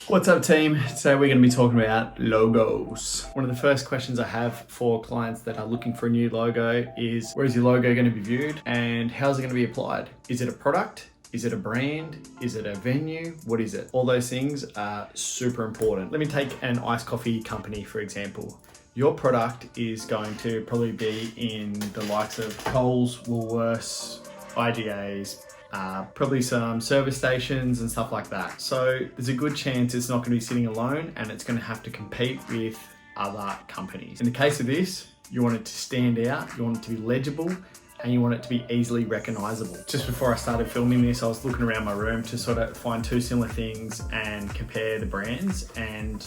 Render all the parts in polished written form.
What's up team? Today we're going to be talking about logos. One of the first questions I have for clients that are looking for a new logo is, where is your logo going to be viewed and how's it going to be applied? Is it a product? Is it a brand? Is it a venue? What is it? All those things are super important. Let me take an iced coffee company for example. Your product is going to probably be in the likes of Coles, Woolworths, IGAs, probably some service stations and stuff like that. So there's a good chance it's not going to be sitting alone and it's going to have to compete with other companies. In the case of this, you want it to stand out, you want it to be legible, and you want it to be easily recognizable. Just before I started filming this, I was looking around my room to sort of find two similar things and compare the brands, and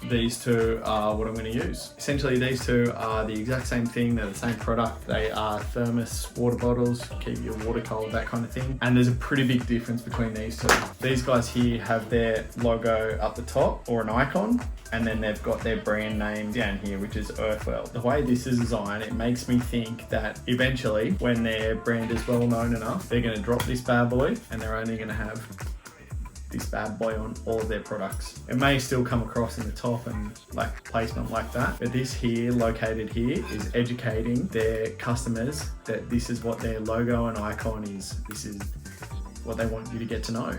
these two are what I'm going to use. Essentially, these two are the exact same thing. They're the same product. They are thermos water bottles, keep your water cold, that kind of thing. And there's a pretty big difference between these two. These guys here have their logo up the top, or an icon, and then they've got their brand name down here, which is Earthwell. The way this is designed, it makes me think that eventually, when their brand is well known enough, they're going to drop this bad boy and they're only going to have this bad boy on all of their products. It may still come across in the top and like placement like that, but this here, located here, is educating their customers that this is what their logo and icon is. This is what they want you to get to know.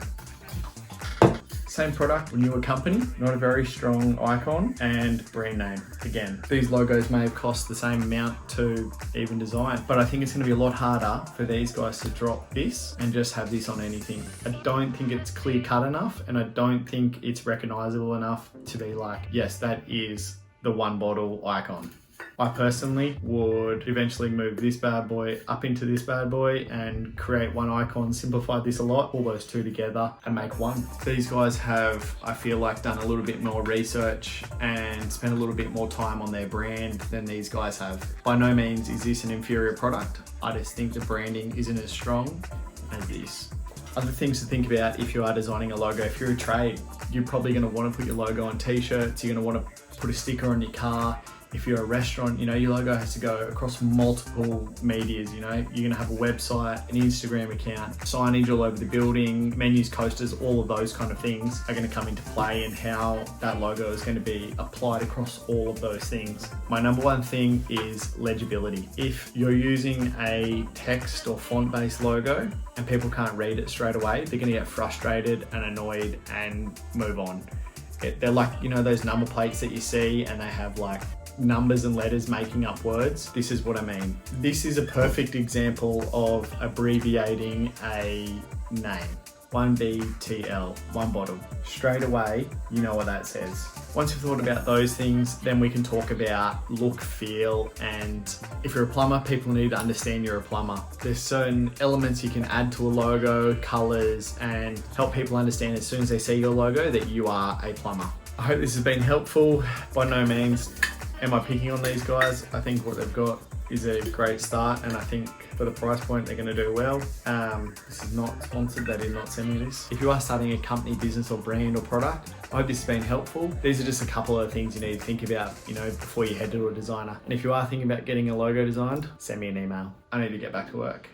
Same product, newer company, not a very strong icon, and brand name. Again, these logos may have cost the same amount to even design, but I think it's going to be a lot harder for these guys to drop this and just have this on anything. I don't think it's clear cut enough, and I don't think it's recognizable enough to be like, yes, that is the one bottle icon. I personally would eventually move this bad boy up into this bad boy and create one icon, simplify this a lot, pull those two together and make one. These guys have, I feel like, done a little bit more research and spent a little bit more time on their brand than these guys have. By no means is this an inferior product. I just think the branding isn't as strong as this. Other things to think about if you are designing a logo. If you're a trade, you're probably going to want to put your logo on t-shirts, you're going to want to put a sticker on your car. If you're a restaurant, your logo has to go across multiple medias, you're gonna have a website, an Instagram account, signage all over the building, menus, coasters, all of those kind of things are gonna come into play in how that logo is gonna be applied across all of those things. My number one thing is legibility. If you're using a text or font-based logo and people can't read it straight away, they're gonna get frustrated and annoyed and move on. They're like, those number plates that you see and they have like numbers and letters making up words. This is what I mean. This is a perfect example of abbreviating a name. 1BTL, one bottle. Straight away, you know what that says. Once you've thought about those things, then we can talk about look, feel, and if you're a plumber, people need to understand you're a plumber. There's certain elements you can add to a logo, colors, and help people understand as soon as they see your logo that you are a plumber. I hope this has been helpful. By no means am I picking on these guys. I think what they've got is a great start, and I think for the price point they're going to do well. This is not sponsored, they did not send me this. If you are starting a company, business or brand or product, I hope this has been helpful. These are just a couple of things you need to think about, before you head to a designer. And if you are thinking about getting a logo designed, send me an email. I need to get back to work.